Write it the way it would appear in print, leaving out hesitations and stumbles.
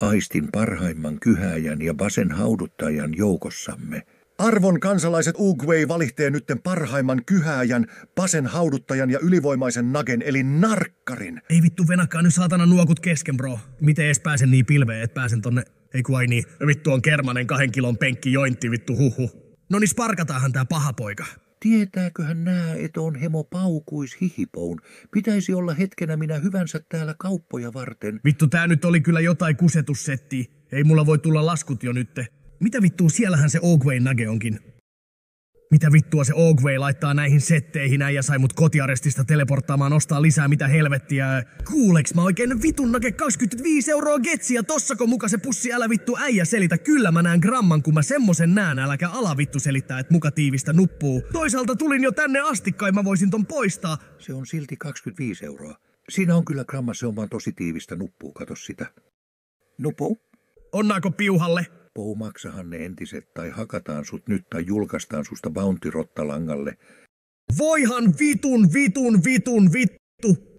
Aistin parhaimman kyhäjän ja Basen hauduttajan joukossamme. Arvon kansalaiset, Oogway valitsee nytten parhaimman kyhääjän, Basen hauduttajan ja ylivoimaisen nagen, eli narkkarin. Ei vittu venakkaa nyt saatana nuokut kesken, bro. Miten edes pääsen niin pilveen, että pääsen tonne... Ei ku ai niin. Vittu on kermanen 2 kilon penkki jointti, vittu huhu. No niin sparkataanhan tää paha poika. Tietääköhän nää, et on hemo paukuis hihipoun. Pitäisi olla hetkenä minä hyvänsä täällä kauppoja varten. Vittu tää nyt oli kyllä jotain kusetussettiä. Ei mulla voi tulla laskut jo nytte. Mitä vittua, siellähän se Oogway nage onkin. Mitä vittua se Oogway laittaa näihin setteihin, äijä sai mut kotiarestista teleporttaamaan ostaa lisää mitä helvettiä. Kuuleks mä oikein vitun nage 25 € getsiä tossako muka se pussi, älä vittu äijä selitä. Kyllä mä näen gramman kun mä semmosen näen, äläkä ala vittu selittää et muka tiivistä nuppuu. Toisaalta tulin jo tänne asti kai mä voisin ton poistaa. Se on silti 25 €. Siinä on kyllä gramma, se on vaan tosi tiivistä nuppuu, kato sitä. Nupu? Onnaako piuhalle? Pou, maksahan ne entiset, tai hakataan sut nyt, tai julkaistaan susta bounty-rottalangalle. Voihan vitun vittu.